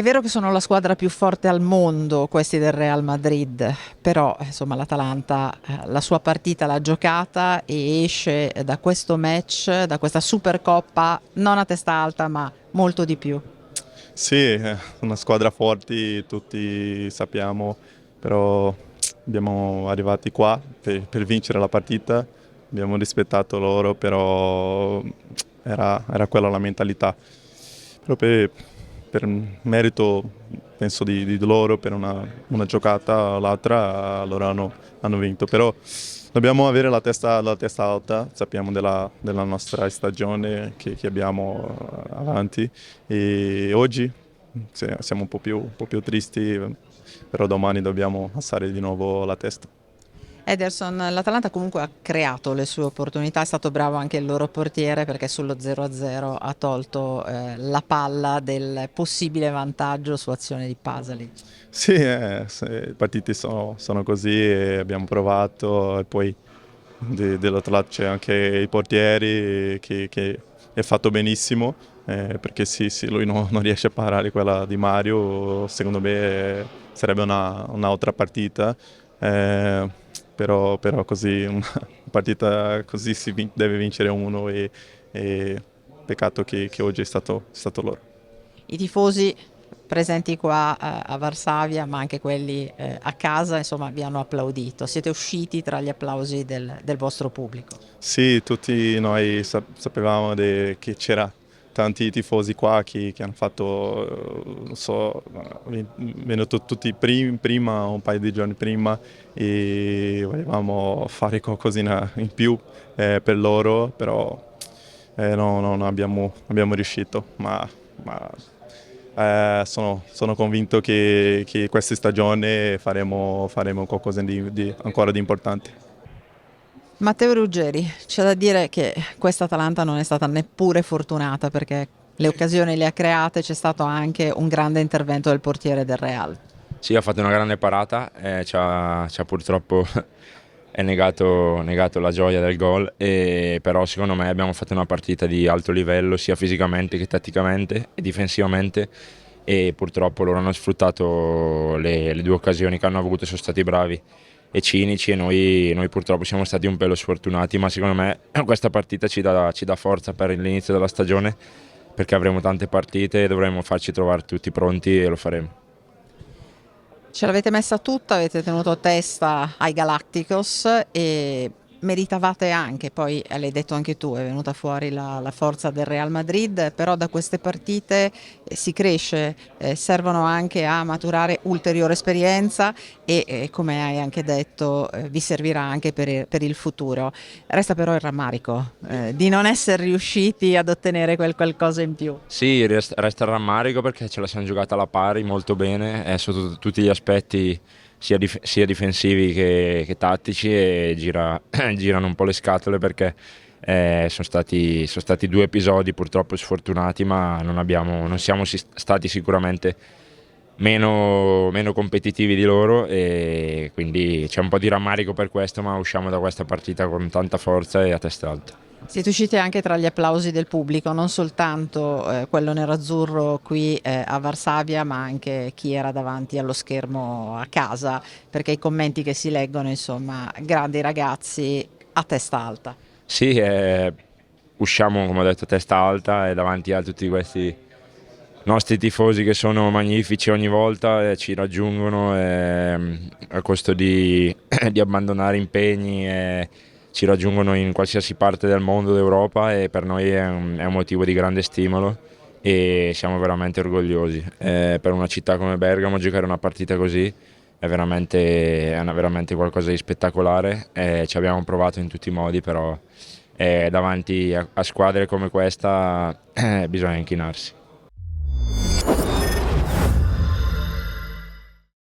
È vero che sono la squadra più forte al mondo, questi del Real Madrid, però insomma l'Atalanta la sua partita l'ha giocata e esce da questo match, da questa Supercoppa, non a testa alta ma molto di più. Sì, è una squadra forte, tutti sappiamo, però abbiamo arrivati qua per vincere la partita, abbiamo rispettato loro, però era quella la mentalità. Però per merito, penso, di loro, per una giocata o l'altra, loro hanno vinto. Però dobbiamo avere la testa alta, sappiamo della nostra stagione che abbiamo avanti e oggi siamo un po' più tristi, però domani dobbiamo alzare di nuovo la testa. Ederson, l'Atalanta comunque ha creato le sue opportunità, è stato bravo anche il loro portiere perché sullo 0-0 ha tolto la palla del possibile vantaggio su azione di Pasalic. Sì, i partiti sono così e abbiamo provato e poi dell'altro lato c'è anche i portieri che è fatto benissimo perché sì, lui non riesce a parare quella di Mario, secondo me sarebbe un'altra partita, eh, però così una partita così deve vincere uno e peccato che oggi è stato loro. I tifosi presenti qua a Varsavia, ma anche quelli a casa, insomma, vi hanno applaudito. Siete usciti tra gli applausi del vostro pubblico. Sì, tutti noi sapevamo che c'era tanti tifosi qua che hanno fatto, non so, venuto tutti prima, un paio di giorni prima e volevamo fare qualcosina in più per loro, però non abbiamo riuscito, ma sono convinto che questa stagione faremo qualcosa ancora di importante. Matteo Ruggeri, c'è da dire che questa Atalanta non è stata neppure fortunata perché le occasioni le ha create, c'è stato anche un grande intervento del portiere del Real. Sì, ha fatto una grande parata, ci ha purtroppo negato la gioia del gol, però secondo me abbiamo fatto una partita di alto livello sia fisicamente che tatticamente e difensivamente e purtroppo loro hanno sfruttato le due occasioni che hanno avuto, sono stati bravi e cinici e noi purtroppo siamo stati un pelo sfortunati, ma secondo me questa partita ci dà forza per l'inizio della stagione perché avremo tante partite e dovremo farci trovare tutti pronti e lo faremo. Ce l'avete messa tutta, avete tenuto testa ai Galacticos e meritavate anche, poi l'hai detto anche tu, è venuta fuori la forza del Real Madrid, però da queste partite si cresce, servono anche a maturare ulteriore esperienza e come hai anche detto vi servirà anche per il futuro. Resta però il rammarico di non essere riusciti ad ottenere quel qualcosa in più. Sì, resta il rammarico perché ce la siamo giocata alla pari molto bene sotto tutti gli aspetti sia difensivi che tattici e girano un po' le scatole perché sono stati due episodi purtroppo sfortunati ma non siamo stati sicuramente meno competitivi di loro e quindi c'è un po' di rammarico per questo ma usciamo da questa partita con tanta forza e a testa alta. Siete usciti anche tra gli applausi del pubblico, non soltanto quello nerazzurro qui a Varsavia, ma anche chi era davanti allo schermo a casa, perché i commenti che si leggono, insomma, grandi ragazzi a testa alta. Sì, usciamo come ho detto a testa alta e davanti a tutti questi nostri tifosi che sono magnifici ogni volta e ci raggiungono a costo di, di abbandonare impegni e ci raggiungono in qualsiasi parte del mondo d'Europa e per noi è un motivo di grande stimolo e siamo veramente orgogliosi. Per una città come Bergamo giocare una partita così è veramente qualcosa di spettacolare ci abbiamo provato in tutti i modi però davanti a squadre come questa bisogna inchinarsi.